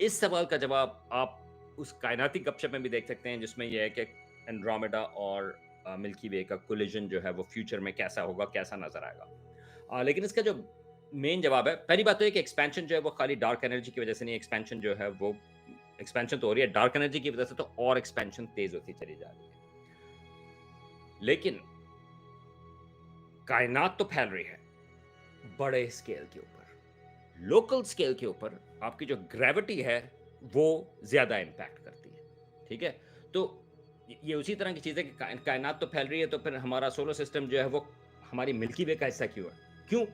इस सवाल का जवाब आप उस कायनाती गपशप में भी देख सकते हैं जिसमें ये है कि एंड्रोमेडा और मिल्की वे का कोलिजन जो है वो फ्यूचर में कैसा होगा, कैसा नज़र आएगा। लेकिन इसका जो मेन जवाब है, पहली बात तो ये कि एक्सपेंशन जो है वो खाली डार्क एनर्जी की वज़ह से नहीं, एक्सपेंशन जो है वो एक्सपेंशन तो हो रही है, डार्क एनर्जी की वज़ह से तो और एक्सपेंशन तेज़ होती चली जा रही है। लेकिन कायनात तो फैल रही है, बड़े स्केल के ऊपर। लोकल स्केल के ऊपर आपकी जो ग्रेविटी है, वो ज़्यादा इम्पैक्ट करती है, ठीक है? तो ये उसी तरह की चीज़ है कि कायनात तो फैल रही है, तो फिर हमारा सोलर सिस्टम जो है, वो हमारी मिल्की वे का हिस्सा क्यों है? क्यों?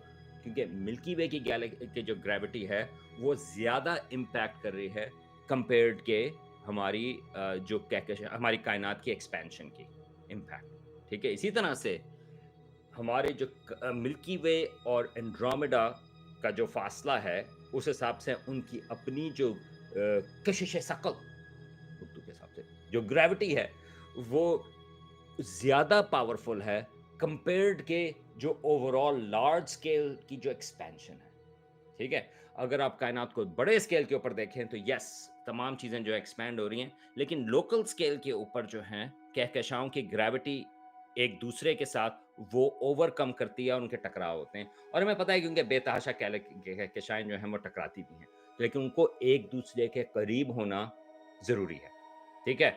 क्योंकि मिल्की वे की जो ग्रेविटी है, वो ज़्यादा इम्पैक्ट कर रही है कंपेयर्ड के हमारी जो कहकशां हमारी कायनात की एक्सपेंशन की इम्पैक्ट, ठीक है? इसी तरह से हमारे जो मिल्की वे और एंड्रोमेडा का जो फ़ासला है, उस हिसाब से उनकी अपनी जो कशिश-ए-सकल उर्दू के हिसाब से, जो ग्रेविटी है, वो ज़्यादा पावरफुल है कंपेयर्ड के जो ओवरऑल लार्ज स्केल की जो एक्सपेंशन है, ठीक है? अगर आप कायनात को बड़े स्केल के ऊपर देखें तो येस, तमाम चीज़ें जो एक्सपैंड हो रही हैं, लेकिन लोकल स्केल के ऊपर जो हैं, कहकशाओं की ग्रेविटी एक-दूसरे के साथ वो ओवरकम करती है और उनके टकराव होते हैं और हमें पता है कि उनके बेतहाशा कहकशाएँ जो हैं, वो टकराती भी हैं। लेकिन उनको एक-दूसरे के करीब होना ज़रूरी है, ठीक है?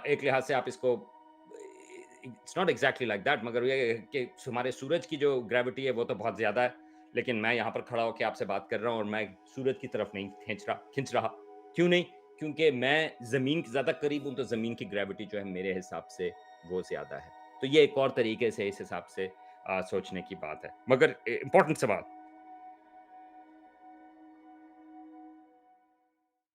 एक लिहाज़ से आप इसको it's not exactly like that मगर ये है कि हमारे सूरज की जो ग्रेविटी है, वो तो बहुत ज़्यादा है, लेकिन मैं यहाँ पर खड़ा होके आपसे बात कर रहा हूँ और मैं सूरज की तरफ नहीं खींच रहा। क्यों नहीं? क्योंकि मैं ज़मीन के ज़्यादा करीब हूँ, तो ज़मीन की ग्रेविटी जो है मेरे हिसाब से वो ज़्यादा है। तो ये एक और तरीके से इस हिसाब से सोचने की बात है। मगर इम्पोर्टेंट सवाल